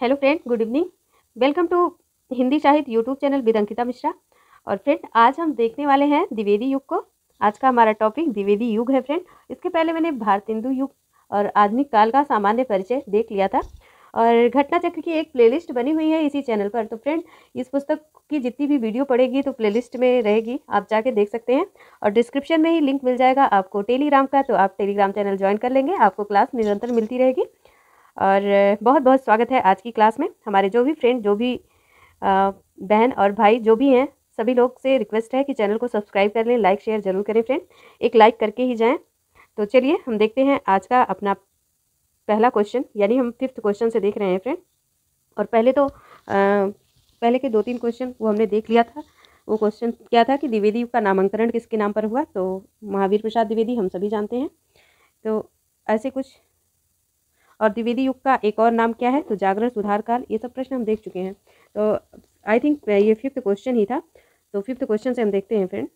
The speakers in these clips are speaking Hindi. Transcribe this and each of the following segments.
Hello friend, good evening. Welcome to Hindi साहित्य YouTube channel with Ankita Mishra. और फ्रेंड, आज हम देखने वाले हैं द्विवेदी युग को। आज का हमारा टॉपिक द्विवेदी युग है फ्रेंड। इसके पहले मैंने भारतेंदु युग और आधुनिक काल का सामान्य परिचय देख लिया था और घटना चक्र की एक प्लेलिस्ट बनी हुई है इसी चैनल पर। तो फ्रेंड, इस पुस्तक की जितनी भी वीडियो पड़ेगी तो प्लेलिस्ट में रहेगी, आप जाके देख सकते हैं। और डिस्क्रिप्शन में ही लिंक मिल जाएगा आपको टेलीग्राम का, तो आप टेलीग्राम चैनल ज्वाइन कर लेंगे, आपको क्लास निरंतर मिलती रहेगी। और बहुत बहुत स्वागत है आज की क्लास में। हमारे जो भी फ्रेंड, जो भी बहन और भाई जो भी हैं, सभी लोग से रिक्वेस्ट है कि चैनल को सब्सक्राइब कर लें, लाइक शेयर ज़रूर करें फ्रेंड, एक लाइक करके ही जाएं। तो चलिए हम देखते हैं आज का अपना पहला क्वेश्चन, यानी हम 5th क्वेश्चन से देख रहे हैं फ्रेंड। और पहले के 2-3 क्वेश्चन वो हमने देख लिया था। वो क्वेश्चन क्या था कि द्विवेदी युग का नामांकन किसके नाम पर हुआ, तो महावीर प्रसाद द्विवेदी हम सभी जानते हैं। तो ऐसे कुछ, और द्विवेदी युग का एक और नाम क्या है, तो जागरण सुधार काल। ये सब प्रश्न हम देख चुके हैं। तो आई थिंक ये 5th क्वेश्चन ही था। तो 5th क्वेश्चन से हम देखते हैं फ्रेंड।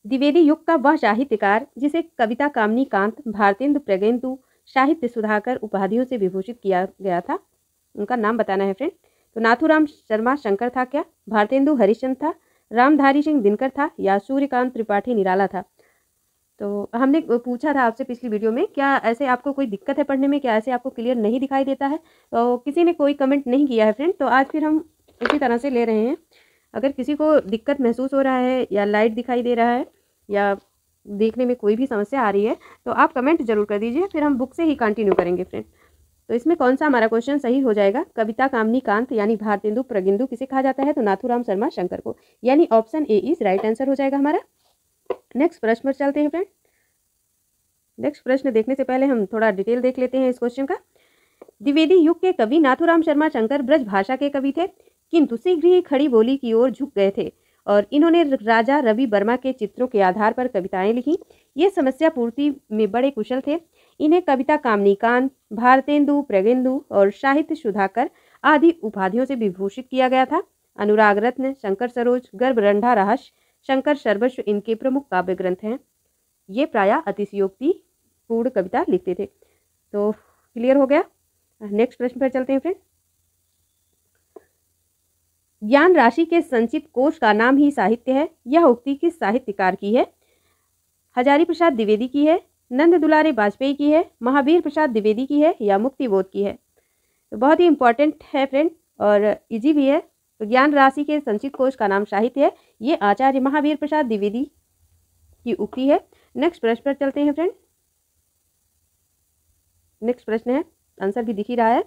द्विवेदी युग का वह साहित्यकार जिसे कविता कामनी कांत, भारतेंदु प्रगेंदु, साहित्य सुधाकर उपाधियों से विभूषित किया गया था, उनका नाम बताना है फ्रेंड। तो नाथूराम शर्मा शंकर था क्या, भारतेंदु हरिश्चंद्र था, रामधारी सिंह दिनकर था, या सूर्यकांत त्रिपाठी निराला था। तो हमने पूछा था आपसे पिछली वीडियो में, क्या ऐसे आपको कोई दिक्कत है पढ़ने में, क्या ऐसे आपको क्लियर नहीं दिखाई देता है। तो किसी ने कोई कमेंट नहीं किया है फ्रेंड, तो आज फिर हम इसी तरह से ले रहे हैं। अगर किसी को दिक्कत महसूस हो रहा है, या लाइट दिखाई दे रहा है, या देखने में कोई भी समस्या आ रही है, तो आप कमेंट जरूर कर दीजिए, फिर हम बुक से ही कंटिन्यू करेंगे फ्रेंड। तो इसमें कौन सा हमारा क्वेश्चन सही हो जाएगा। कविता कामनी कांत यानी भारतेंदु प्रगेंदु किसे कहा जाता है, तो नाथूराम शर्मा शंकर को, यानी option A is right answer हो जाएगा हमारा। नेक्स्ट प्रश्न पर चलते हैं फ्रेंड। नेक्स्ट प्रश्न देखने से पहले हम थोड़ा डिटेल देख लेते हैं इस क्वेश्चन का। द्विवेदी युग के कवि नाथूराम शर्मा शंकर ब्रज भाषा के कवि थे, किंतु शीघ्र ही खड़ी बोली की ओर झुक गए थे और इन्होंने राजा रवि वर्मा के चित्रों के आधार पर कविताएं लिखी। ये समस्या पूर्ति में बड़े कुशल थे। इन्हें कविता कामनी कांत, भारतेंदु प्रगेंदु और साहित्य सुधाकर आदि उपाधियों से विभूषित किया गया था। अनुराग रत्न, शंकर सरोज, गर्भरंढा रहस्य, शंकर सर्वस्व इनके प्रमुख काव्य ग्रंथ हैं। ये प्रायः अतिशयोक्ति पूर्ण कविता लिखते थे। तो क्लियर हो गया। नेक्स्ट प्रश्न पर चलते हैं फ्रेंड। ज्ञान राशि के संचित कोश का नाम ही साहित्य है, यह उक्ति किस साहित्यकार की है। हजारी प्रसाद द्विवेदी की है, नंद दुलारे वाजपेयी की है, महावीर प्रसाद द्विवेदी की है, या मुक्तिबोध की है। तो बहुत ही इंपॉर्टेंट है फ्रेंड और इजी भी है। तो ज्ञान राशि के संचित कोश का नाम साहित्य है, ये आचार्य महावीर प्रसाद द्विवेदी की उक्ति है। नेक्स्ट प्रश्न पर चलते हैं फ्रेंड। नेक्स्ट प्रश्न है, आंसर भी दिख ही रहा है।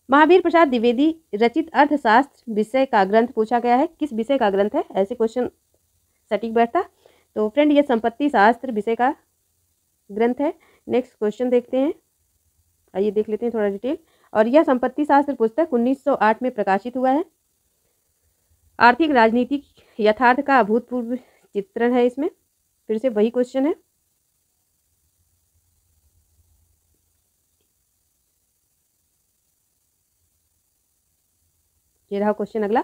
महावीर प्रसाद द्विवेदी रचित अर्थशास्त्र विषय का ग्रंथ पूछा गया है, किस विषय का ग्रंथ है, ऐसे क्वेश्चन सटीक बैठता। तो फ्रेंड, ये संपत्ति शास्त्र विषय का ग्रंथ है। नेक्स्ट क्वेश्चन देखते हैं, आइए देख लेते हैं थोड़ा डिटेल। और यह संपत्ति शास्त्र पुस्तक 1908 में प्रकाशित हुआ है। आर्थिक राजनीतिक यथार्थ का अभूतपूर्व चित्रण है इसमें। फिर से वही क्वेश्चन है। ये रहा क्वेश्चन अगला।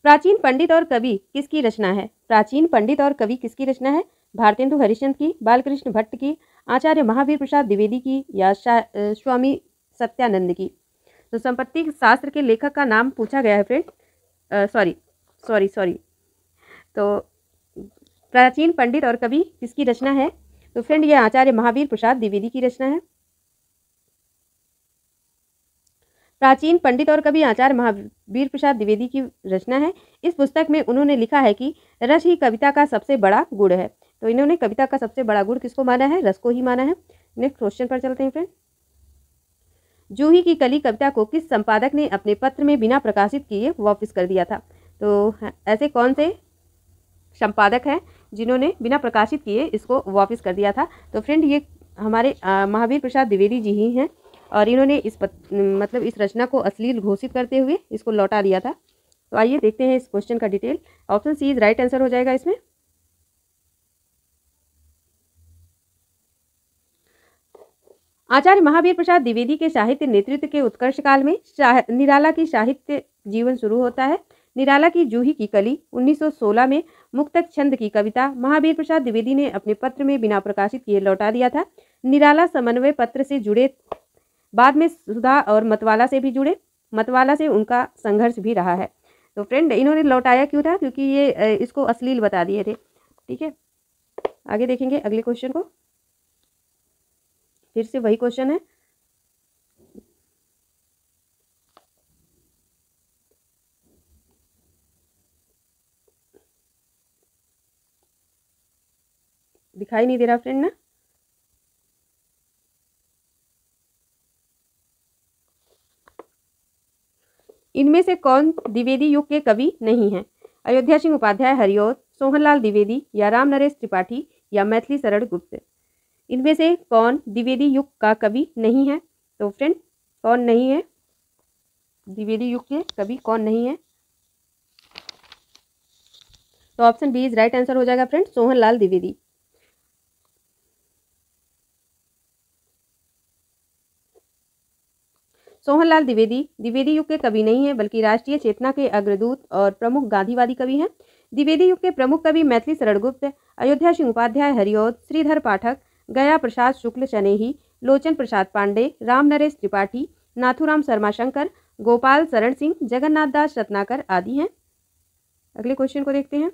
प्राचीन पंडित और कवि किसकी रचना है। प्राचीन पंडित और कवि किसकी रचना है, भारतेंदु हरिश्चंद्र की, बालकृष्ण भट्ट की, आचार्य महावीर प्रसाद द्विवेदी की, या स्वामी सत्यानंद की। तो संपत्ति शास्त्र के लेखक का नाम पूछा गया है फ्रेंड। सॉरी। तो प्राचीन पंडित और कवि किसकी रचना है, तो फ्रेंड ये आचार्य महावीर प्रसाद द्विवेदी की रचना है। प्राचीन पंडित और कवि आचार्य महावीर प्रसाद द्विवेदी की रचना है। इस पुस्तक में उन्होंने लिखा है कि रस ही कविता का सबसे बड़ा गुण है। तो इन्होंने कविता का सबसे बड़ा गुण किसको माना है, रस को ही माना है। नेक्स्ट क्वेश्चन पर चलते हैं फ्रेंड। जूही की कली कविता को किस संपादक ने अपने पत्र में बिना प्रकाशित किए वापस कर दिया था। तो ऐसे कौन से संपादक हैं जिन्होंने बिना प्रकाशित किए इसको वापस कर दिया था। तो फ्रेंड, ये हमारे महावीर प्रसाद द्विवेदी जी ही हैं और इन्होंने इस रचना को अश्लील घोषित करते हुए इसको लौटा दिया था। तो आइए देखते हैं इस क्वेश्चन का detail. Option C is right answer हो जाएगा इसमें। आचार्य महावीर प्रसाद द्विवेदी के साहित्य नेतृत्व के उत्कर्ष काल में निराला की साहित्य जीवन शुरू होता है। निराला की जूही की कली 1916 में मुक्तक छंद की कविता महावीर प्रसाद द्विवेदी ने अपने पत्र में बिना प्रकाशित किए लौटा दिया था। निराला समन्वय पत्र से जुड़े बाद में सुधा और मतवाला से भी जुड़े, मतवाला से उनका संघर्ष भी रहा है। तो फ्रेंड इन्होंने लौटाया क्यों था? क्योंकि ये इसको अश्लील बता दिए थे। ठीक है, आगे देखेंगे अगले क्वेश्चन को। फिर से वही क्वेश्चन है। दिखाई नहीं दे रहा फ्रेंड ना? इनमें से कौन द्विवेदी युग के कवि नहीं है? अयोध्या सिंह उपाध्याय हरिऔध, सोहनलाल द्विवेदी या राम नरेश त्रिपाठी या मैथिली शरण गुप्त। इनमें से कौन द्विवेदी युग का कवि नहीं है? तो फ्रेंड कौन नहीं है? द्विवेदी युग के कवि कौन नहीं है? तो option B is right answer हो जाएगा फ्रेंड, सोहनलाल द्विवेदी। सोहनलाल द्विवेदी द्विवेदी युग के कवि नहीं है, बल्कि राष्ट्रीय चेतना के अग्रदूत और प्रमुख गांधीवादी कवि हैं। द्विवेदी युग के प्रमुख कवि मैथिली शरण गुप्त, अयोध्या सिंह उपाध्याय हरिऔध, श्रीधर पाठक, गया प्रसाद शुक्ल चनेही, लोचन प्रसाद पांडे, राम नरेश त्रिपाठी, नाथूराम शर्मा शंकर, गोपाल शरण सिंह, जगन्नाथ दास रत्नाकर आदि हैं। अगले क्वेश्चन को देखते हैं।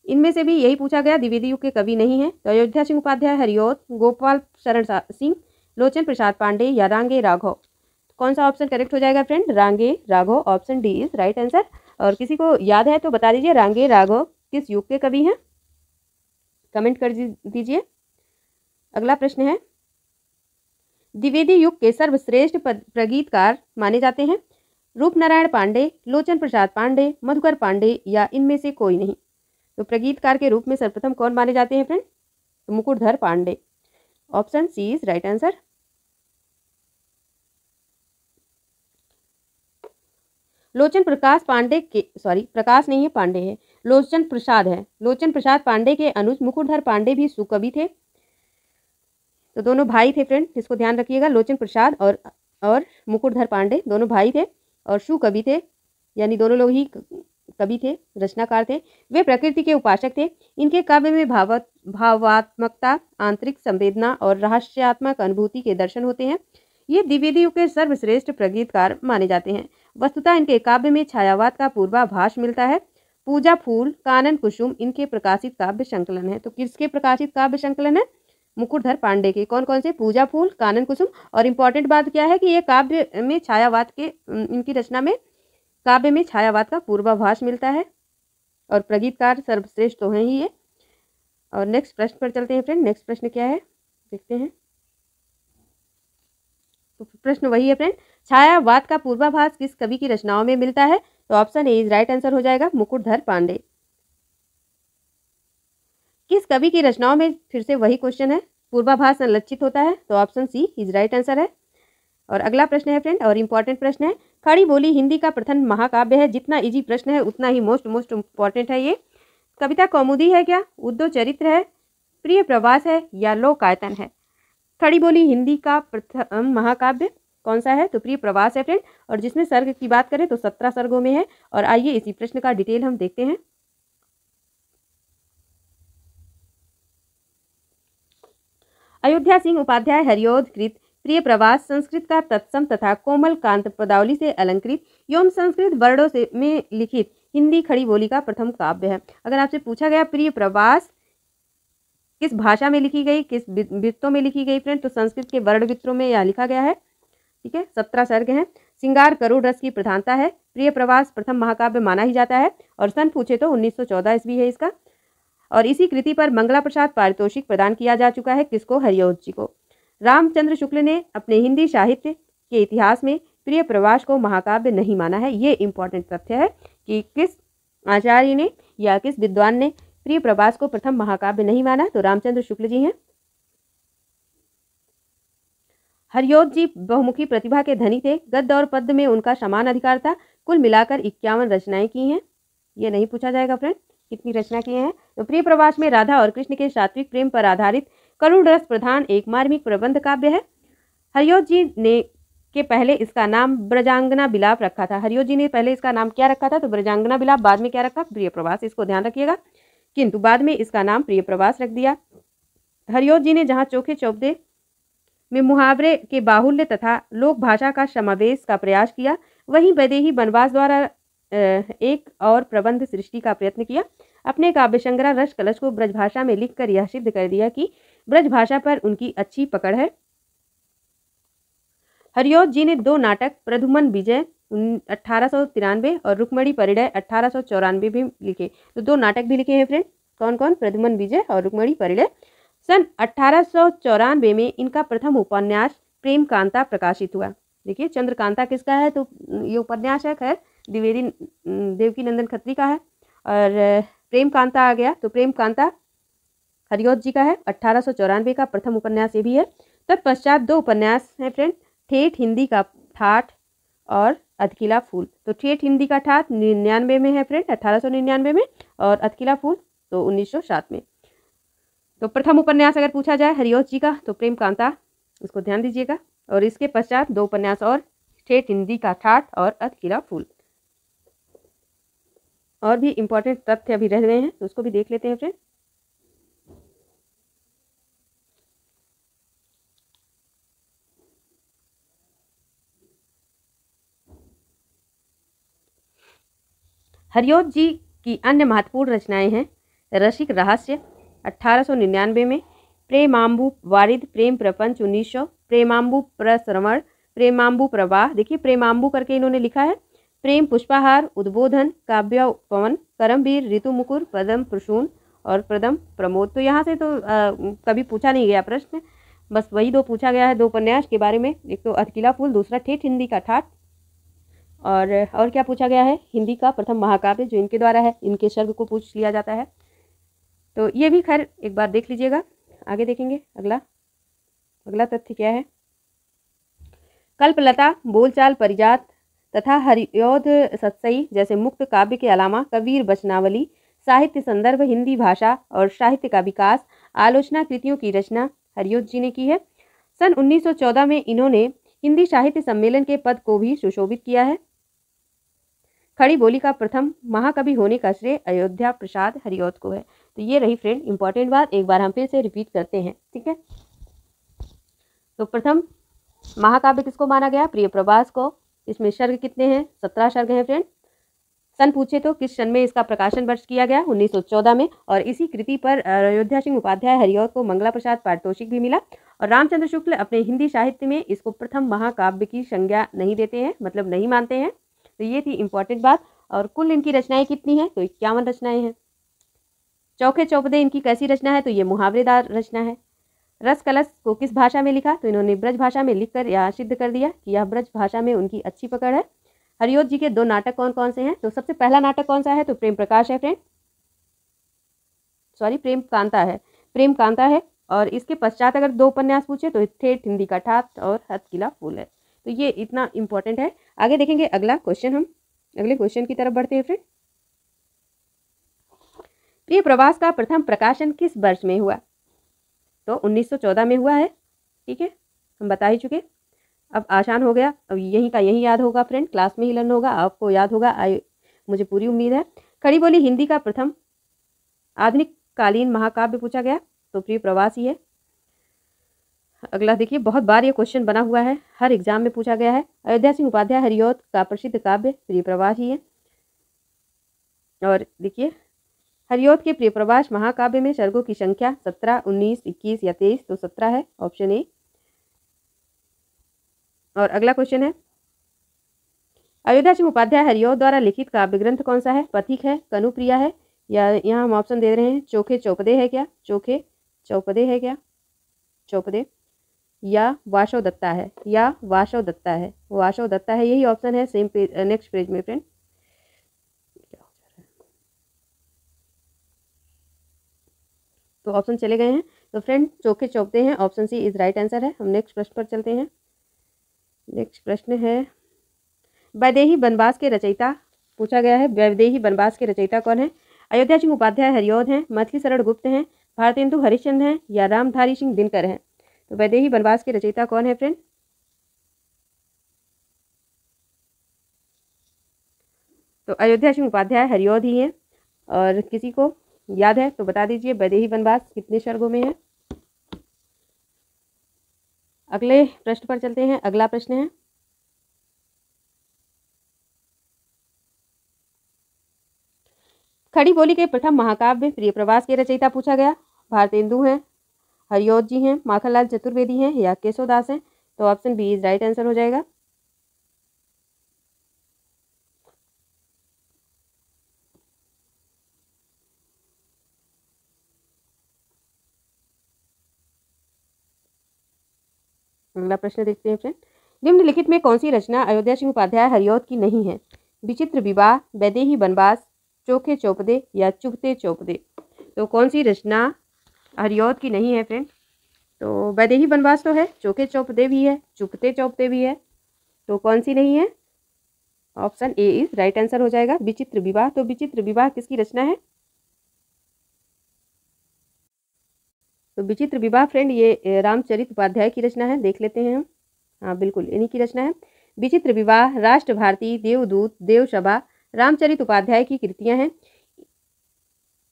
इनमें से भी यही पूछा गया द्विवेदी युग के कवि नहीं है, तो अयोध्या सिंह उपाध्याय हरिऔध, गोपाल शरण सिंह, लोचन प्रसाद पांडे या रांगे राघव। कौन सा ऑप्शन करेक्ट हो जाएगा फ्रेंड? रांगे Raghav, option D is right answer. और किसी को याद है तो बता दीजिए रांगे राघव किस युग के कवि हैं, कमेंट कर दीजिए। अगला प्रश्न है, द्विवेदी युग के सर्वश्रेष्ठ प्रगीतकार माने जाते हैं रूपनारायण पांडे, लोचन प्रसाद पांडे, मधुकर पांडे या इनमें से कोई नहीं। तो प्रगीतकार के रूप में सर्वप्रथम कौन माने जाते हैं फ्रेंड? तो Mukutdhar Pandey, option C is right answer. Lochan Prakash Pandey के प्रकाश नहीं है, पांडे है, लोचन प्रसाद है। लोचन प्रसाद पांडे के अनुज मुकुटधर पांडे भी सुकवि थे। तो दोनों भाई थे फ्रेंड, इसको ध्यान रखिएगा। लोचन प्रसाद और मुकुटधर पांडे दोनों भाई थे और सुकवि थे, यानी दोनों लोग ही कवि थे, रचनाकार थे। वे प्रकृति के उपासक थे। इनके काव्य में भावात्मकता, आंतरिक संवेदना और रहस्यात्मक अनुभूति के दर्शन होते हैं। ये द्विवेदी युग के सर्वश्रेष्ठ प्रगीतकार माने जाते हैं। वस्तुतः इनके काव्य में छायावाद का पूर्वाभास मिलता है। पूजा फूल, कानन कुसुम इनके प्रकाशित काव्य संकलन है। तो किसके प्रकाशित काव्य संकलन है? मुकुटधर पांडे के। कौन कौन से? पूजा फूल, कानन कुसुम। और इम्पोर्टेंट बात क्या है कि ये काव्य में छायावाद के, इनकी रचना में काव्य में छायावाद का पूर्वाभास मिलता है। और प्रगीतकार सर्वश्रेष्ठ तो हैं ही ये। और नेक्स्ट प्रश्न पर चलते हैं फ्रेंड। नेक्स्ट प्रश्न क्या है देखते हैं। तो प्रश्न वही है फ्रेंड, छायावाद का पूर्वाभास किस कवि की रचनाओं में मिलता है? तो option A is right answer हो जाएगा, मुकुटधर पांडे। किस कवि की रचनाओं में, फिर से वही क्वेश्चन है, पूर्वाभास संलक्षित होता है? तो option C is right answer है। और अगला प्रश्न है फ्रेंड, और इम्पॉर्टेंट प्रश्न है, खड़ी बोली हिंदी का प्रथम महाकाव्य है। जितना इजी प्रश्न है उतना ही मोस्ट इम्पॉर्टेंट है ये। कविता कौमुदी है क्या? उद्धव चरित्र है, प्रिय प्रवास है या लोकायतन है? खड़ी बोली हिंदी का प्रथम महाकाव्य कौन सा है? तो प्रिय प्रवास है फ्रेंड। और जिसमें सर्ग की बात करें तो 17 सर्गों में है। और आइए इसी प्रश्न का डिटेल हम देखते हैं। अयोध्या सिंह उपाध्याय हरिऔध कृत प्रिय प्रवास संस्कृत का तत्सम तथा कोमल कांत पदावली से अलंकृत एवं संस्कृत वर्णों से में लिखित हिंदी खड़ी बोली का प्रथम काव्य है। अगर आपसे पूछा गया प्रिय प्रवास किस भाषा में लिखी गई, किस वृत्तों में लिखी गई फ्रेंड, तो संस्कृत के वर्ण वृत्तों में यह लिखा गया है। ठीक है, 17 सर्ग हैं। श्रृंगार करुण रस की प्रधानता है। प्रिय प्रवास प्रथम महाकाव्य माना ही जाता है। और सन पूछे तो 1914 ईस्वी है इसका। और इसी कृति पर मंगला प्रसाद पारितोषिक प्रदान किया जा चुका है। किसको? हरिऔध जी को। रामचंद्र शुक्ल ने अपने हिंदी साहित्य के इतिहास में प्रिय प्रवास को महाकाव्य नहीं माना है। ये इंपॉर्टेंट तथ्य है कि किस आचार्य ने या किस विद्वान ने प्रिय प्रवास को प्रथम महाकाव्य नहीं माना, तो रामचंद्र शुक्ल जी हैं। हरिऔध जी बहुमुखी प्रतिभा के धनी थे। गद्य और पद्य में उनका समान अधिकार था। कुल मिलाकर 51 रचनाएं की हैं। ये नहीं पूछा जाएगा फ्रेंड कितनी रचना किए हैं। तो प्रिय प्रवास में राधा और कृष्ण के सात्विक प्रेम पर आधारित करुण रस प्रधान एक मार्मिक प्रबंध काव्य है। हरिऔध जी ने के पहले इसका नाम ब्रजांगना बिलाप रखा था। हरिऔध जी ने पहले इसका नाम क्या रखा था? तो ब्रजांगना बिलाप। बाद में क्या रखा? प्रिय प्रवास। इसको ध्यान रखिएगा, किंतु बाद में इसका नाम प्रिय प्रवास रख दिया। हरिऔध जी ने जहाँ चोखे चौबदे में मुहावरे के बाहुल्य तथा लोक भाषा का समावेश का प्रयास किया। वहीं वैदेही बनवास द्वारा एक और प्रबंध सृष्टि का प्रयत्न किया। अपने काव्य संग्रह रस कलश को ब्रजभाषा में लिखकर यह सिद्ध कर दिया कि ब्रजभाषा पर उनकी अच्छी पकड़ है। हरिऔध जी ने 2 नाटक प्रद्युम्न विजय 1893 और रुक्मणी परिणय 1894 भी लिखे। तो 2 नाटक भी लिखे हैं फ्रेंड। कौन कौन? प्रद्युम्न विजय और रुक्मणी परिणय। सन 1894 में इनका प्रथम उपन्यास प्रेम कांता प्रकाशित हुआ। देखिए चंद्रकांता किसका है? तो ये उपन्यास है खैर द्विवेदी देवकी नंदन खत्री का है। और प्रेम कांता आ गया तो प्रेम कांता हरिऔध जी का है। 1894 का प्रथम उपन्यास ये भी है। तत्पश्चात 2 उपन्यास हैं फ्रेंड, ठेठ हिंदी का ठाठ और अधकिला फूल। तो ठेठ हिंदी का ठाठ 99 में है फ्रेंड, 1899 में, और अधकिला फूल तो 1907 में। तो प्रथम उपन्यास अगर पूछा जाए हरिऔध जी का तो प्रेम कांता, इसको ध्यान दीजिएगा। और इसके पश्चात 2 उपन्यास और, ठेठ हिंदी का ठाठ और अधकिला फूल। और भी इम्पोर्टेंट तथ्य अभी रह गए हैं तो उसको भी देख लेते हैं फ्रेंड। हरिऔध जी की अन्य महत्वपूर्ण रचनाएं हैं रसिक रहस्य 1899 में, प्रेमांबु वारिद प्रेम प्रपंच 1900, प्रेमांबु प्रश्रवण, प्रेमांबु प्रवाह, देखिए प्रेमांबु करके इन्होंने लिखा है, प्रेम पुष्पाहार, उद्बोधन, काव्योपवन, करमवीर, ऋतु मुकुर, पदम प्रसून और प्रदम प्रमोद। तो यहाँ से तो कभी पूछा नहीं गया प्रश्न, बस वही 2 पूछा गया है 2 उपन्यास के बारे में। एक तो अधकिला फूल, दूसरा ठेठ हिंदी का ठाठ। और क्या पूछा गया है? हिंदी का प्रथम महाकाव्य जो इनके द्वारा है, इनके सर्ग को पूछ लिया जाता है। तो ये भी खैर एक बार देख लीजिएगा। आगे देखेंगे अगला तथ्य क्या है। कल्पलता, बोलचाल परिजात तथा हरिऔध सत्सई जैसे मुक्त काव्य के अलावा कबीर वचनावली, साहित्य संदर्भ, हिंदी भाषा और साहित्य का विकास, आलोचना कृतियों की रचना हरिऔध जी ने की है। सन 1914 में इन्होंने हिंदी साहित्य सम्मेलन के पद को भी सुशोभित किया है। खड़ी बोली का प्रथम महाकवि होने का श्रेय अयोध्या प्रसाद हरिऔध को है। तो ये रही फ्रेंड इंपॉर्टेंट बात, एक बार हम फिर से रिपीट करते हैं, ठीक है। तो प्रथम महाकाव्य किसको माना गया? प्रिय प्रवास को। इसमें सर्ग कितने हैं? 17 सर्ग हैं फ्रेंड। सन पूछे तो किस सन में इसका प्रकाशन वर्ष किया गया? 1914 में। और इसी कृति पर अयोध्या सिंह उपाध्याय हरिऔध को मंगला प्रसाद पारितोषिक भी मिला। और रामचंद्र शुक्ल अपने हिंदी साहित्य में इसको प्रथम महाकाव्य की संज्ञा नहीं देते हैं, मतलब नहीं मानते हैं। तो ये थी इंपॉर्टेंट बात। और कुल इनकी रचनाएं कितनी हैं? तो 51 रचनाएं हैं। चौखे चौपदे इनकी कैसी रचना है? तो ये मुहावरेदार रचना है। रस कलश को किस भाषा में लिखा? तो इन्होंने ब्रज भाषा में लिखकर यह सिद्ध कर दिया कि यह ब्रज भाषा में उनकी अच्छी पकड़ है। हरिऔध जी के 2 नाटक कौन कौन से हैं? तो सबसे पहला नाटक कौन सा है? तो प्रेम प्रकाश है फ्रेंड, सॉरी प्रेम कांता है, प्रेम कांता है। और इसके पश्चात अगर 2 उपन्यास पूछे तो ठेठ हिंदी का ठाठ और अधकिला फूल है। तो ये इतना इंपॉर्टेंट है। आगे देखेंगे अगला क्वेश्चन, हम अगले क्वेश्चन की तरफ बढ़ते हैं फ्रेंड। प्रिय प्रवास का प्रथम प्रकाशन किस वर्ष में हुआ? तो 1914 में हुआ है, ठीक है, हम बता ही चुके। अब आसान हो गया, अब यहीं का यहीं याद होगा फ्रेंड, क्लास में ही लर्न होगा, आपको याद होगा, मुझे पूरी उम्मीद है। खड़ी बोली हिंदी का प्रथम आधुनिक कालीन महाकाव्य पूछा गया तो प्रिय प्रवास ही है। अगला देखिए, बहुत बार ये क्वेश्चन बना हुआ है, हर एग्जाम में पूछा गया है। अयोध्या सिंह उपाध्याय हरिऔध का प्रसिद्ध काव्य प्रिय प्रवास ही है। और देखिए हरिऔध के प्रिय प्रवास महाकाव्य में सर्गों की संख्या 17, 19, 21 या 23, तो 17 है, ऑप्शन ए। और अगला क्वेश्चन है, अयोध्या सिंह उपाध्याय हरिऔध द्वारा लिखित काव्य ग्रंथ कौन सा है? पथिक है, कनुप्रिया है, या यहाँ हम ऑप्शन दे रहे हैं चोखे चौपदे है क्या? चोखे चौपदे है क्या? चौपदे, या वासव दत्ता है, या वासव दत्ता है, वासव दत्ता है, यही ऑप्शन है सेम पेज, नेक्स्ट पेज में फ्रेंड। तो ऑप्शन चले गए हैं, तो फ्रेंड चोखे चौपदे हैं, option C is right answer है। हम नेक्स्ट प्रश्न पर चलते हैं। नेक्स्ट प्रश्न है, वैदेही बनवास के रचयिता पूछा गया है, वैदेही बनवास के रचयिता कौन है? अयोध्या सिंह उपाध्याय हरिऔध हैं, मैथिली शरण गुप्त हैं, भारतेंदु हरिश्चंद्र हैं, या रामधारी सिंह दिनकर हैं? तो वैदेही बनवास के रचयिता कौन है फ्रेंड? तो अयोध्या सिंह उपाध्याय हरिऔध ही हैं। और किसी को याद है तो बता दीजिए, वैदेही बनवास कितने सर्गों में है? अगले प्रश्न पर चलते हैं। अगला प्रश्न है, खड़ी बोली के प्रथम महाकाव्य प्रिय प्रवास के रचयिता पूछा गया। भारतेंदु हैं, हरिऔध जी हैं, माखनलाल चतुर्वेदी हैं या केशवदास हैं। तो option B is right answer हो जाएगा। अगला प्रश्न देखते हैं फ्रेंड, निम्नलिखित में कौन सी रचना अयोध्या सिंह उपाध्याय हरिऔध की नहीं है? विचित्र विवाह, वैदेही वनवास, चोखे चौपदे या चुगते चौपदे। तो कौन सी रचना हरिऔध की नहीं है फ्रेंड? तो वैदेही वनवास तो है, चोखे चौपदे भी है, चुगते चौपदे भी है। तो कौन सी नहीं है? Option A is right answer हो जाएगा, विचित्र विवाह। तो विचित्र विवाह किसकी रचना है? तो विचित्र विवाह फ्रेंड ये रामचरित उपाध्याय की रचना है। देख लेते हैं हम। हाँ बिल्कुल इन्हीं की रचना है। विचित्र विवाह, राष्ट्र भारती, देवदूत, देवसभा रामचरित उपाध्याय की कृतियां हैं।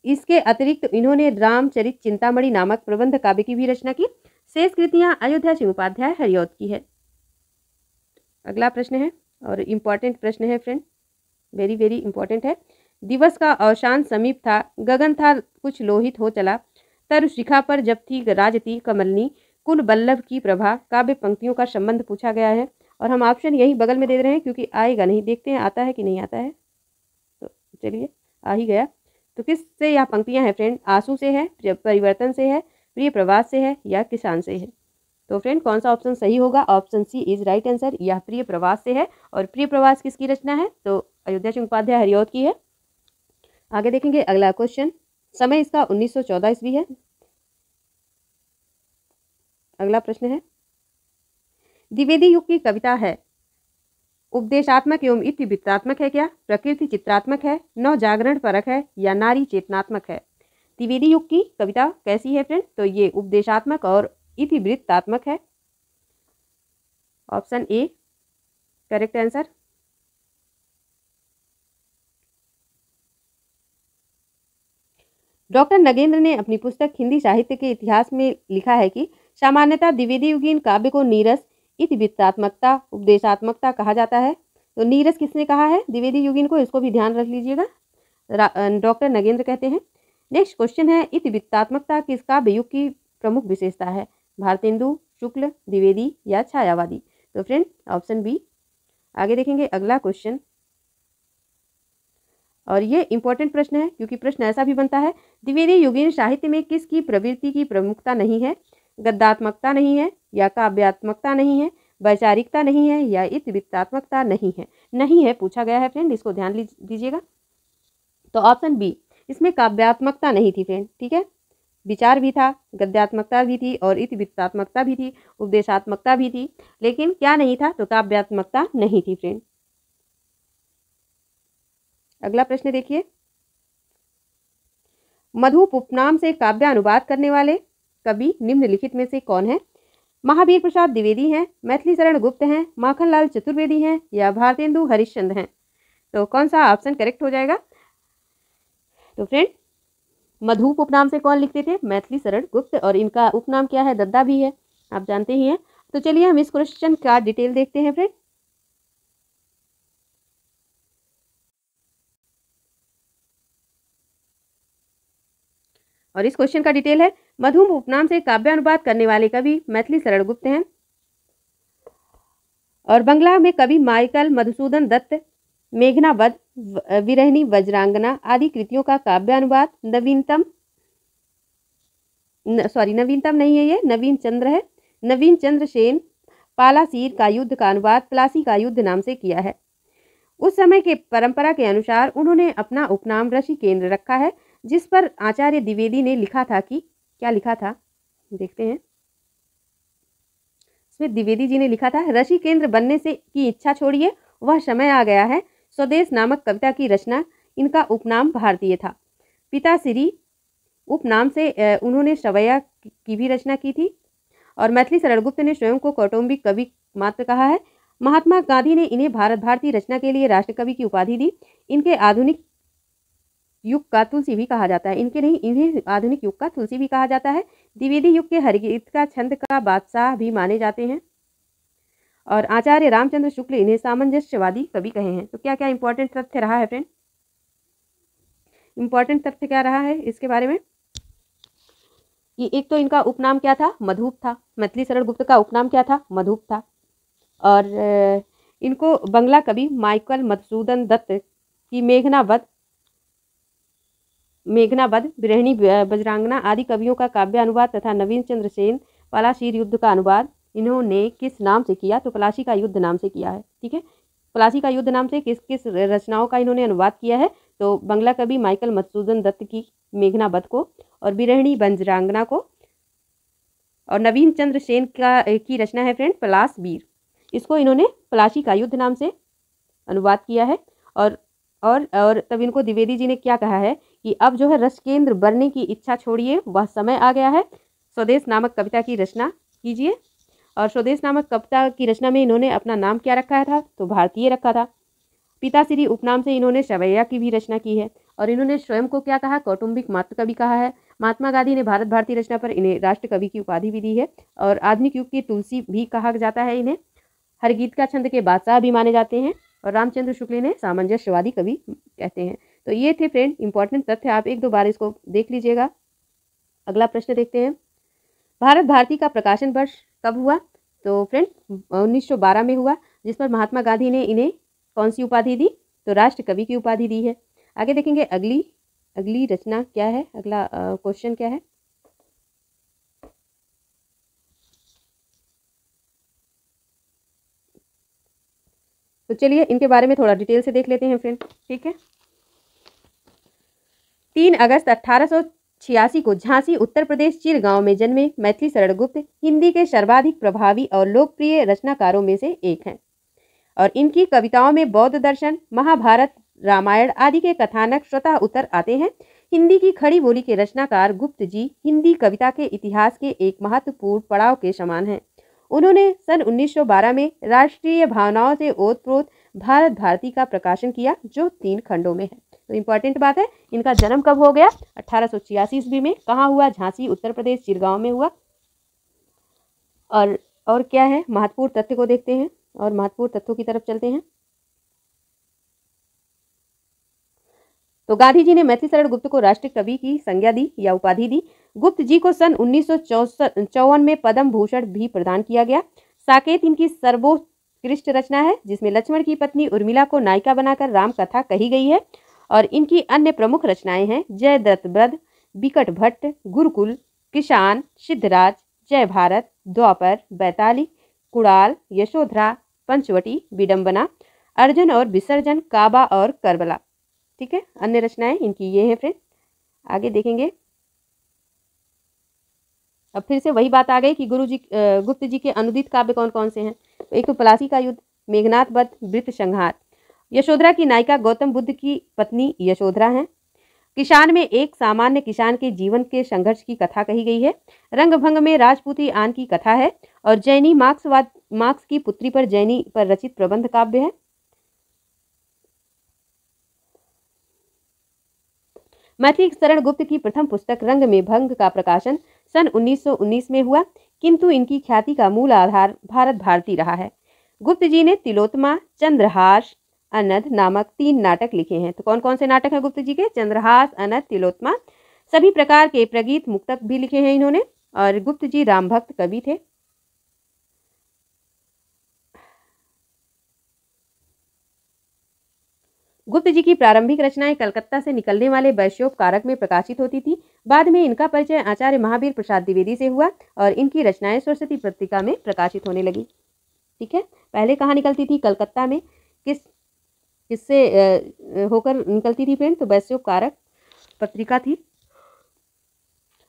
इसके अतिरिक्त इन्होंने रामचरित चिंतामणि नामक प्रबंध काव्य की भी रचना की। शेष कृतियां अयोध्या सिंह उपाध्याय हरिऔध की है। अगला प्रश्न है और इम्पॉर्टेंट प्रश्न है फ्रेंड, वेरी वेरी इंपॉर्टेंट है। दिवस का अवसान समीप था, गगन था कुछ लोहित हो चला, तरु शिखा पर जब थी राजती कमलनी, कुल बल्लभ की प्रभा। काव्य पंक्तियों का संबंध पूछा गया है और हम ऑप्शन यही बगल में दे रहे हैं क्योंकि आएगा नहीं। देखते हैं आता है कि नहीं आता है। तो चलिए आ ही गया। तो किससे यह पंक्तियां हैं फ्रेंड? आंसू से है, परिवर्तन से है, प्रिय प्रवास से है या किसान से है। तो फ्रेंड कौन सा ऑप्शन सही होगा? Option C is right answer. यह प्रिय प्रवास से है। और प्रिय प्रवास किसकी रचना है? तो अयोध्या सिंह उपाध्याय हरिऔध की है। आगे देखेंगे अगला क्वेश्चन। समय इसका 1914 ईस्वी है। अगला प्रश्न है, द्विवेदी युग की कविता है, उपदेशात्मक एवं इतिवृत्तात्मक है क्या? प्रकृति चित्रात्मक है, नव जागरण परक है या नारी चेतनात्मक है? द्विवेदी युग की कविता कैसी है फ्रेंड? तो ये उपदेशात्मक और इतिवृत्तात्मक है। Option A correct answer. Doctor Nagendra ने अपनी पुस्तक हिंदी साहित्य के इतिहास में लिखा है कि सामान्यतः द्विवेदी युगीन काव्य को नीरस, इतिवृत्तात्मकता, उपदेशात्मकता कहा जाता है। तो नीरस किसने कहा है द्विवेदी युगीन को? इसको भी ध्यान रख लीजिएगा, डॉक्टर नगेंद्र कहते हैं। नेक्स्ट क्वेश्चन है, इतिवृत्तात्मकता किस काव्य युग की प्रमुख विशेषता है? भारतेंदु, शुक्ल, द्विवेदी या छायावादी? तो फ्रेंड ऑप्शन बी। आगे देखेंगे अगला क्वेश्चन और ये इंपॉर्टेंट प्रश्न है क्योंकि प्रश्न ऐसा भी बनता है, द्विवेदी युगीन साहित्य में किसकी प्रवृत्ति की प्रमुखता नहीं है? गद्यात्मकता नहीं है या काव्यात्मकता नहीं है, वैचारिकता नहीं है या इतिवृत्तात्मकता नहीं है? नहीं है पूछा गया है फ्रेंड, इसको ध्यान दीजिएगा। तो ऑप्शन बी, इसमें काव्यात्मकता नहीं थी फ्रेंड। ठीक है, विचार भी था, गद्यात्मकता भी थी और इतिवृत्तात्मकता भी थी, उपदेशात्मकता भी थी, लेकिन क्या नहीं था? तो काव्यात्मकता नहीं थी फ्रेंड। अगला प्रश्न देखिए, मधुप उपनाम से काव्यानुवाद करने वाले कवि निम्नलिखित में से कौन है? महावीर प्रसाद द्विवेदी हैं, मैथिली शरण गुप्त हैं, माखनलाल चतुर्वेदी हैं या भारतेंदु हरिश्चंद्र हैं? तो कौन सा ऑप्शन करेक्ट हो जाएगा? तो फ्रेंड मधुप उपनाम से कौन लिखते थे? मैथिली शरण गुप्त। और इनका उपनाम क्या है? दद्दा भी है, आप जानते ही हैं। तो चलिए हम इस क्वेश्चन का डिटेल देखते हैं फ्रेंड। और इस क्वेश्चन का डिटेल है, मधुप उपनाम से काव्यानुवाद करने वाले कवि मैथिली शरण गुप्त हैं और बंगला में कवि माइकल मधुसूदन दत्त मेघना वध, विरहिणी वज्रांगना आदि कृतियों का काव्यानुवाद नवीनतम नवीनतम नहीं है, ये नवीन चंद्र है, नवीन चंद्र सेन पालासीर का युद्ध का अनुवाद प्लासी का युद्ध नाम से किया है। उस समय के परंपरा के अनुसार उन्होंने अपना उपनाम ऋषि केंद्र रखा है, जिस पर आचार्य द्विवेदी ने लिखा था कि क्या लिखा था देखते हैं। इसमें द्विवेदी जी ने लिखा था, ऋषि केंद्र बनने से की इच्छा छोड़िए, वह समय आ गया है। स्वदेश नामक कविता की रचना, इनका उपनाम भारतीय था। पिता श्री उपनाम से उन्होंने सवैया की भी रचना की थी और मैथिली शरण गुप्त ने स्वयं को कौटुंबिक कवि मात्र कहा है। महात्मा गांधी ने इन्हें भारत भारती रचना के लिए राष्ट्रकवि की उपाधि दी। इनके आधुनिक युग का तुलसी भी कहा जाता है, इन्हें आधुनिक युग का तुलसी भी कहा जाता है। द्विवेदी युग के हरगीत का छंद का बादशाह भी माने जाते हैं और आचार्य रामचंद्र शुक्ल इन्हें सामंजस्यवादी कवि कहे हैं। तो क्या क्या इंपॉर्टेंट तथ्य रहा है फ्रेंड? इंपॉर्टेंट तथ्य क्या रहा है इसके बारे में कि एक तो इनका उपनाम क्या था? मधुप था। मैथिली शरण गुप्त का उपनाम क्या था? मधुप था। और इनको बंगला कवि माइकल मधुसूदन दत्त की मेघनावध, बिरहणी बजरांगना आदि कवियों का काव्य अनुवाद तथा नवीन चंद्र सेन पलाशीर युद्ध का अनुवाद इन्होंने किस नाम से किया? तो पलाशी का युद्ध नाम से किया है। ठीक है, पलाशी का युद्ध नाम से किस किस रचनाओं का इन्होंने अनुवाद किया है? तो बंगला कवि माइकल मधुसूदन दत्त की मेघनावध को, और बिरहणी बजरांगना को, और नवीन चंद्र सेन की रचना है फ्रेंड पलाशवीर। इसको इन्होंने पलाशी का युद्ध नाम से अनुवाद किया है। और तब इनको द्विवेदी जी ने क्या कहा है कि अब जो है रस केंद्र बनने की इच्छा छोड़िए, वह समय आ गया है, स्वदेश नामक कविता की रचना कीजिए। और स्वदेश नामक कविता की रचना में इन्होंने अपना नाम क्या रखा था? तो भारतीय रखा था। पिताश्री उपनाम से इन्होंने सवैया की भी रचना की है। और इन्होंने स्वयं को क्या कहा? कौटुंबिक मातृ कवि कहा है। महात्मा गांधी ने भारत भारती रचना पर इन्हें राष्ट्र कवि की उपाधि भी दी है। और आधुनिक युग की तुलसी भी कहा जाता है इन्हें। हरगीत का छंद के बादशाह भी माने जाते हैं। और रामचंद्र शुक्ल ने सामंजस्यवादी कवि कहते हैं। तो ये थे फ्रेंड इंपॉर्टेंट तथ्य, आप एक दो बार इसको देख लीजिएगा। अगला प्रश्न देखते हैं, भारत भारती का प्रकाशन वर्ष कब हुआ? तो फ्रेंड 1912 में हुआ, जिस पर महात्मा गांधी ने इन्हें कौन सी उपाधि दी? तो राष्ट्र कवि की उपाधि दी है। आगे देखेंगे अगली रचना क्या है, अगला क्वेश्चन क्या है। तो चलिए इनके बारे में थोड़ा डिटेल से देख लेते हैं फ्रेंड। ठीक है, 3 अगस्त 1886 को झांसी उत्तर प्रदेश चिरगांव में जन्मे मैथिली शरण गुप्त हिंदी के सर्वाधिक प्रभावी और लोकप्रिय रचनाकारों में से एक हैं। और इनकी कविताओं में बौद्ध दर्शन, महाभारत, रामायण आदि के कथानक स्वतः उतर आते हैं। हिंदी की खड़ी बोली के रचनाकार गुप्त जी हिंदी कविता के इतिहास के एक महत्वपूर्ण पड़ाव के समान हैं। उन्होंने सन 1912 में राष्ट्रीय भावनाओं से ओतप्रोत भारत भारती का प्रकाशन किया, जो 3 खंडों में है। तो इम्पोर्टेंट बात है, इनका जन्म कब हो गया? 1886 ईस्वी में। कहाँ हुआ? झांसी उत्तर प्रदेश चिरगांव में हुआ। और क्या है महत्वपूर्ण तथ्य को देखते हैं और महत्वपूर्ण तथ्यों की तरफ चलते हैं। तो गांधी जी ने मैथिली शरण गुप्त को राष्ट्रीय कवि की संज्ञा दी या उपाधि दी। गुप्त जी को सन 1954 में पद्म भूषण भी प्रदान किया गया। साकेत इनकी सर्वोत्कृष्ट रचना है, जिसमें लक्ष्मण की पत्नी उर्मिला को नायिका बनाकर राम कथा कही गई है। और इनकी अन्य प्रमुख रचनाएं हैं जयद्रथ वध, बिकट भट्ट, गुरुकुल, किसान, सिद्धराज, जय भारत, द्वापर, बैताली, कुड़ाल, यशोधरा, पंचवटी, विडंबना, अर्जुन और विसर्जन, काबा और करबला। ठीक है, अन्य रचनाएं इनकी ये हैं फ्रेंड। आगे देखेंगे, अब फिर से वही बात आ गई कि गुप्त जी के अनुदित काव्य कौन कौन से हैं। तो एक तो पलासी का युद्ध, मेघनाथ वध, वृत्त संहार, यशोधरा की नायिका गौतम बुद्ध की पत्नी यशोधरा हैं। किसान में एक सामान्य किसान के जीवन के संघर्ष की कथा कही गई है। रंगभंग में राजपूती आन की कथा है। और जैनी मार्क्स की पुत्री पर जैनी पर रचित प्रबंध काव्य है। मैथिली शरण गुप्त की प्रथम पुस्तक रंग में भंग का प्रकाशन सन 1919 में हुआ, किंतु इनकी ख्याति का मूल आधार भारत भारती रहा है। गुप्त जी ने तिलोत्तमा, चंद्रहास, अनध नामक 3 नाटक लिखे हैं। तो कौन कौन से नाटक हैं गुप्त जी के? चंद्रहास, अनध, तिलोत्तमा। सभी प्रकार के प्रगीत मुक्तक भी लिखे हैं इन्होंने। और गुप्त जी राम भक्त कवि थे। गुप्त जी की प्रारंभिक रचनाएं कलकत्ता से निकलने वाले वैश्योपकारक में प्रकाशित होती थी। बाद में इनका परिचय आचार्य महावीर प्रसाद द्विवेदी से हुआ और इनकी रचनाएं सरस्वती पत्रिका में प्रकाशित होने लगी। ठीक है, पहले कहाँ निकलती थी? कलकत्ता में। किससे होकर निकलती थी फ्रेंड? तो वैश्योपकारक पत्रिका थी।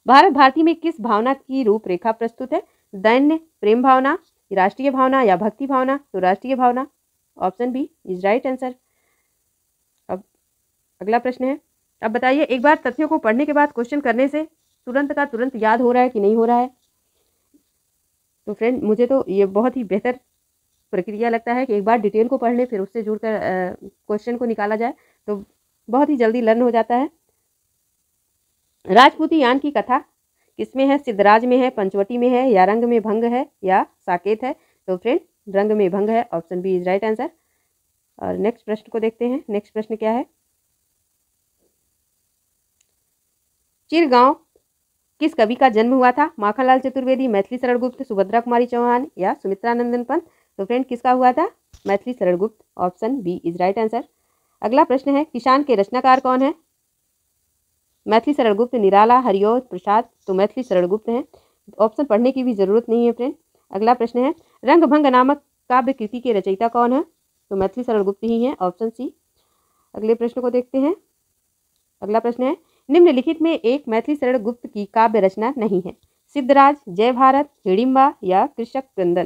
भारत भारती में किस भावना की रूपरेखा प्रस्तुत है? दैन्य, प्रेम भावना, राष्ट्रीय भावना या भक्ति भावना? तो राष्ट्रीय भावना, option B is right answer. अब अगला प्रश्न है, अब बताइए एक बार तथ्यों को पढ़ने के बाद क्वेश्चन करने से तुरंत का तुरंत याद हो रहा है कि नहीं हो रहा है? तो फ्रेंड मुझे तो ये बहुत ही बेहतर प्रक्रिया लगता है कि एक बार डिटेल को पढ़ लें, फिर उससे जुड़कर क्वेश्चन को निकाला जाए, तो बहुत ही जल्दी लर्न हो जाता है। राजपूती यान की कथा किस में है? सिद्धराज में है, पंचवटी में है, या रंग में भंग है, या साकेत है? तो फ्रेंड रंग में भंग है, option B is right answer. और नेक्स्ट प्रश्न को देखते हैं। नेक्स्ट प्रश्न क्या है? चिरगांव किस कवि का जन्म हुआ था? माखनलाल चतुर्वेदी, मैथिली शरण गुप्त, सुभद्रा कुमारी चौहान, या सुमित्रा नंदन पंत? तो फ्रेंड किसका हुआ था? Maithili Sharan Gupt, option B is right answer. अगला प्रश्न है, किसान के रचनाकार कौन है? मैथिली शरण गुप्त, निराला, हरिऔध प्रसाद? तो मैथिली शरण गुप्त हैं, ऑप्शन पढ़ने की भी जरूरत नहीं है फ्रेंड। अगला प्रश्न है, रंगभंग नामक काव्य कृति के रचयिता कौन है? तो मैथिली शरण गुप्त ही हैं, ऑप्शन सी। अगले प्रश्न को देखते हैं। अगला प्रश्न है, निम्नलिखित में एक मैथिली शरण गुप्त की काव्य रचना नहीं है? सिद्धराज, जय भारत, हिडिंबा, या कृषक क्रंदन?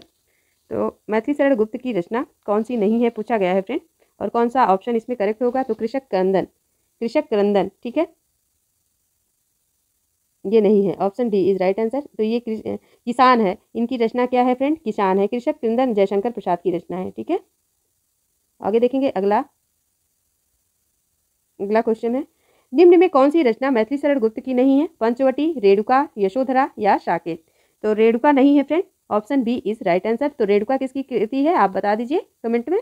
तो मैथिली शरण गुप्त की रचना कौन सी नहीं है पूछा गया है फ्रेंड, और कौन सा ऑप्शन इसमें करेक्ट होगा? तो कृषक क्रंदन, कृषक क्रंदन, ठीक है, ये नहीं है, option D is right answer. तो ये किसान है, इनकी रचना क्या है फ्रेंड? किसान है। कृषक क्रंदन जयशंकर प्रसाद की रचना है, ठीक है। आगे देखेंगे। अगला क्वेश्चन है, निम्न में कौन सी रचना मैथिली शरण गुप्त की नहीं है? पंचवटी, रेणुका, यशोधरा, या साकेत? तो रेणुका नहीं है friend, option B is right answer. तो रेणुका किसकी कृति है आप बता दीजिए कमेंट में।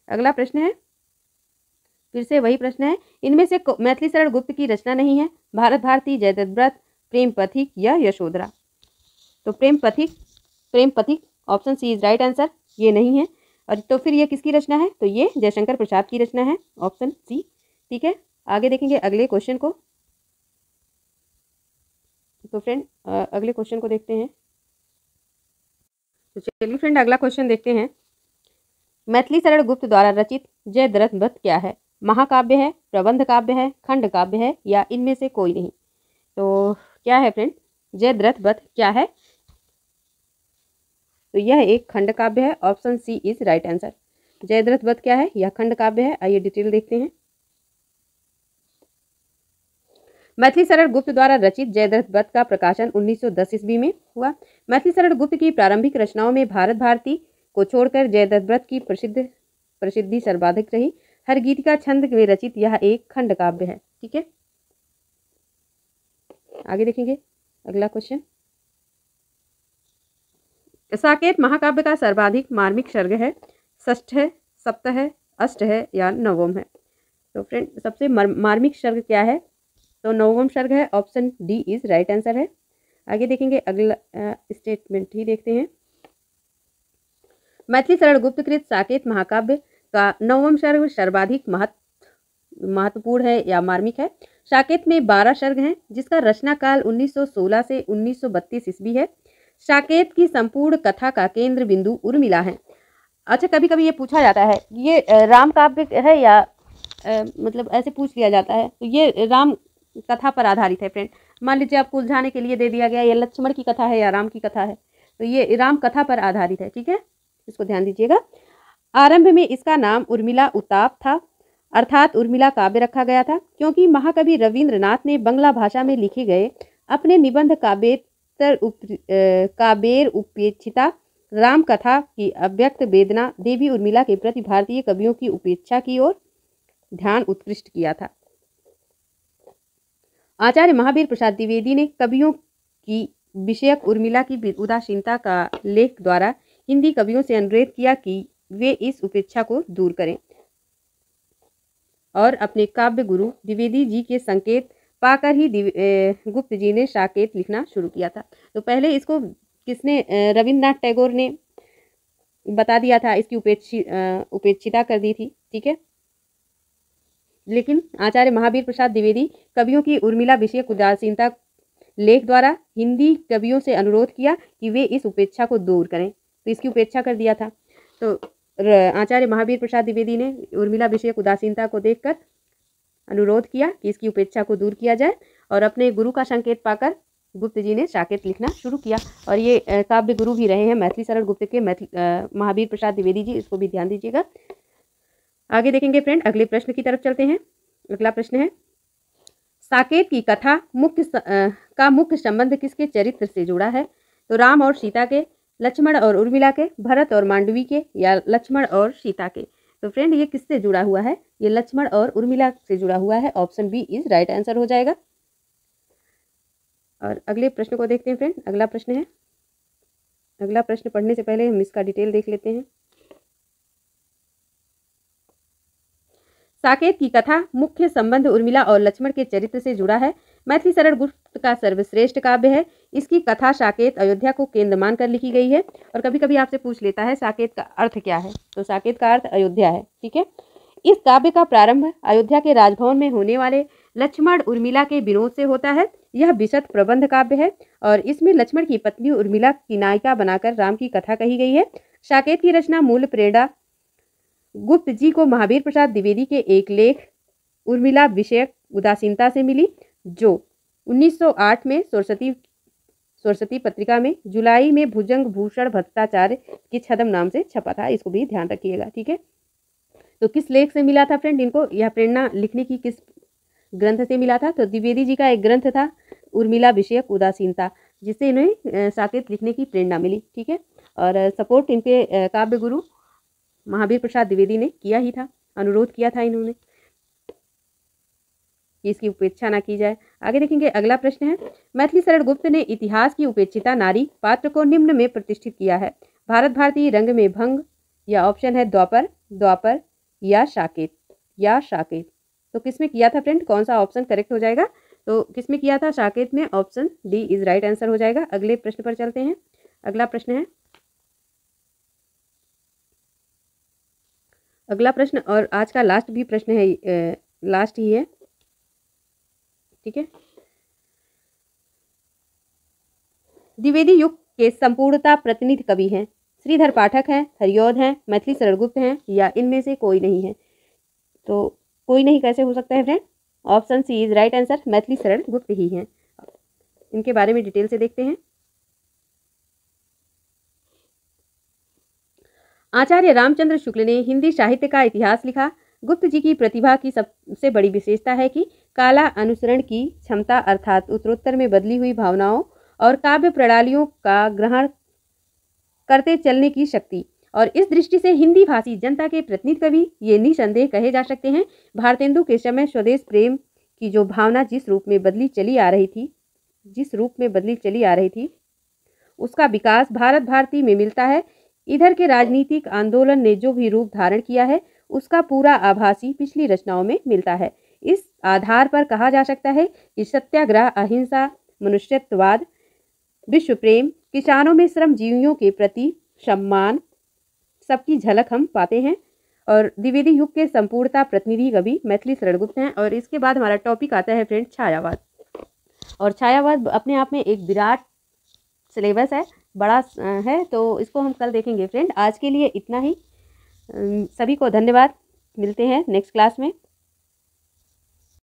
अगला प्रश्न है, फिर से वही प्रश्न है, इनमें से मैथिली शरण गुप्त की रचना नहीं है? भारत भारती, जयद्रथ व्रत, प्रेम पथिक, या यशोधरा? तो Prem Pathik, option C is right answer, ये नहीं है। और तो फिर ये किसकी रचना है? तो ये जयशंकर प्रसाद की रचना है, ऑप्शन सी, ठीक है। आगे देखेंगे अगले क्वेश्चन को। तो फ्रेंड अगले क्वेश्चन को देखते हैं। तो चलिए फ्रेंड अगला क्वेश्चन देखते हैं। मैथिली शरण गुप्त द्वारा रचित जयद्रथ व्रत क्या है? महाकाव्य है, प्रबंध काव्य है, खंड काव्य है, या इनमें से कोई नहीं? तो क्या है फ्रेंड? जयद्रथ व्रत क्या है? तो यह एक खंड काव्य है, option C is right answer. Jayadrath व्रत क्या है? यह खंड काव्य है। आइए डिटेल देखते हैं। मैथिली शरण गुप्त द्वारा रचित जयद्रथ व्रत का प्रकाशन 1910 ईस्वी में हुआ। मैथिली शरण गुप्त की प्रारंभिक रचनाओं में भारत भारती को छोड़कर जयद्रथ व्रत की प्रसिद्धि सर्वाधिक रही। हरगीतिका छंद में रचित यह एक खंड काव्य है, ठीक है। आगे देखेंगे अगला क्वेश्चन। साकेत महाकाव्य का सर्वाधिक मार्मिक सर्ग है? षष्ठ है, सप्त है, अष्ट है, या नवम है? तो फ्रेंड सबसे मार्मिक सर्ग क्या है? तो नवम सर्ग है, option D is right answer है। आगे देखेंगे अगला स्टेटमेंट ही देखते हैं। मैथिली शरण गुप्त कृत साकेत महाकाव्य का नवम सर्ग सर्वाधिक महत्वपूर्ण है या मार्मिक है? साकेत में 12 सर्ग हैं, जिसका रचना काल 1916 से 1932 ईस्वी है। साकेत की संपूर्ण कथा का केंद्र बिंदु उर्मिला है। अच्छा, कभी कभी ये पूछा जाता है ये राम काव्य है या मतलब ऐसे पूछ लिया जाता है, तो ये राम कथा पर आधारित है फ्रेंड। मान लीजिए आपको उलझाने के लिए दे दिया गया ये लक्ष्मण की कथा है या राम की कथा है, तो ये राम कथा पर आधारित है, ठीक है, इसको ध्यान दीजिएगा। आरंभ में इसका नाम उर्मिला उताप था, अर्थात उर्मिला काव्य रखा गया था, क्योंकि महाकवि रविंद्रनाथ ने बंगला भाषा में लिखे गए अपने निबंध काबेर उपेक्षिता राम कथा की अव्यक्त वेदना देवी उर्मिला के प्रति भारतीय कवियों की उपेक्षा की ओर ध्यान उत्कृष्ट किया था। आचार्य महावीर प्रसाद द्विवेदी ने कवियों की विषयक उर्मिला की उदासीनता का लेख द्वारा हिंदी कवियों से अनुरोध किया कि वे इस उपेक्षा को दूर करें, और अपने काव्य गुरु द्विवेदी जी के संकेत पाकर ही गुप्त जी ने साकेत लिखना शुरू किया था। तो पहले इसको किसने? रविंद्रनाथ टैगोर ने बता दिया था, इसकी उपेक्षिता कर दी थी, ठीक है। लेकिन आचार्य महावीर प्रसाद द्विवेदी कवियों की उर्मिला विषयक उदासीनता लेख द्वारा हिंदी कवियों से अनुरोध किया कि वे इस उपेक्षा को दूर करें, तो इसकी उपेक्षा कर दिया था। तो आचार्य महावीर प्रसाद द्विवेदी ने उर्मिला विषयक उदासीनता को देखकर अनुरोध किया कि इसकी उपेक्षा को दूर किया जाए, और अपने गुरु का संकेत पाकर गुप्त जी ने साकेत लिखना शुरू किया। और ये काव्य गुरु भी रहे हैं मैथिली शरण गुप्त के महावीर प्रसाद द्विवेदी जी, इसको भी ध्यान दीजिएगा। आगे देखेंगे फ्रेंड, अगले प्रश्न की तरफ चलते हैं। अगला प्रश्न है, साकेत की कथा का मुख्य संबंध किसके चरित्र से जुड़ा है? तो राम और सीता के, लक्ष्मण और उर्मिला के, भरत और मांडवी के, या लक्ष्मण और सीता के? तो फ्रेंड ये किससे जुड़ा हुआ है? ये लक्ष्मण और उर्मिला से जुड़ा हुआ है, option B is right answer हो जाएगा। और अगले प्रश्न को देखते हैं फ्रेंड। अगला प्रश्न है, अगला प्रश्न पढ़ने से पहले हम इसका डिटेल देख लेते हैं। साकेत की कथा मुख्य संबंध उर्मिला और लक्ष्मण के चरित्र से जुड़ा है। मैथिली शरण गुप्त का सर्वश्रेष्ठ काव्य है। इसकी कथा साकेत अयोध्या को केंद्र मानकर लिखी गई है। और कभी कभी आपसे पूछ लेता है साकेत का अर्थ क्या है, तो साकेत का अर्थ अयोध्या है। ठीक है। इस काव्य का प्रारंभ अयोध्या के राजभवन में होने वाले लक्ष्मण उर्मिला के विनोद से होता है। यह विशद प्रबंध काव्य है और इसमें लक्ष्मण की पत्नी उर्मिला की नायिका बनाकर राम की कथा कही गई है। साकेत की रचना मूल प्रेरणा गुप्त जी को महावीर प्रसाद द्विवेदी के एक लेख उर्मिला विषयक उदासीनता से मिली, जो 1908 में सरस्वती पत्रिका में जुलाई में भुजंग भूषण भट्टाचार्य की छदम नाम से छपा था। इसको भी ध्यान रखिएगा। ठीक है। तो किस लेख से मिला था फ्रेंड इनको, यह प्रेरणा लिखने की किस ग्रंथ से मिला था? तो द्विवेदी जी का एक ग्रंथ था उर्मिला विषयक उदासीनता, जिससे इन्हें साकेत लिखने की प्रेरणा मिली। ठीक है। और सपोर्ट इनके काव्य गुरु महावीर प्रसाद द्विवेदी ने किया ही था, अनुरोध किया था इन्होंने कि इसकी उपेक्षा ना की जाए। आगे देखेंगे। अगला प्रश्न है, मैथिली शरण गुप्त ने इतिहास की उपेक्षिता नारी पात्र को निम्न में प्रतिष्ठित किया है। भारत भारती, रंग में भंग, या ऑप्शन है द्वापर या साकेत। तो किसमें किया था फ्रेंड, कौन सा ऑप्शन करेक्ट हो जाएगा? तो किसमें किया था? साकेत में। Option D is right answer हो जाएगा। अगले प्रश्न पर चलते हैं। अगला प्रश्न है, अगला प्रश्न और आज का लास्ट भी प्रश्न है, लास्ट ही है। ठीक है। द्विवेदी युग के संपूर्णता प्रतिनिधि कवि हैं। श्रीधर पाठक हैं, हरिऔध हैं, मैथिली शरण गुप्त हैं, या इनमें से कोई नहीं है? तो कोई नहीं कैसे हो सकता है friend? Option C is right answer, Maithili Sharan Gupt ही हैं। इनके बारे में डिटेल से देखते हैं। आचार्य रामचंद्र शुक्ल ने हिंदी साहित्य का इतिहास लिखा। गुप्त जी की प्रतिभा की सबसे बड़ी विशेषता है कि काला अनुसरण की क्षमता, अर्थात उत्तरोत्तर में बदली हुई भावनाओं और काव्य प्रणालियों का ग्रहण करते चलने की शक्ति। और इस दृष्टि से हिंदी भाषी जनता के प्रतिनिधि कवि ये निसंदेह कहे जा सकते हैं। भारतेंदु के समय स्वदेश प्रेम की जो भावना जिस रूप में बदली चली आ रही थी उसका विकास भारत भारती में मिलता है। इधर के राजनीतिक आंदोलन ने जो भी रूप धारण किया है उसका पूरा आभासी पिछली रचनाओं में मिलता है। इस आधार पर कहा जा सकता है कि सत्याग्रह, अहिंसा, मनुष्यत्ववाद, विश्व प्रेम, किसानों में श्रमजीवियों के प्रति सम्मान, सबकी झलक हम पाते हैं। और द्विवेदी युग के संपूर्णता प्रतिनिधि कवि मैथिली शरण गुप्त हैं। और इसके बाद हमारा टॉपिक आता है फ्रेंड छायावाद। और छायावाद अपने आप में एक विराट सिलेबस है, बड़ा है, तो इसको हम कल देखेंगे फ्रेंड। आज के लिए इतना ही। सभी को धन्यवाद। मिलते हैं नेक्स्ट क्लास में।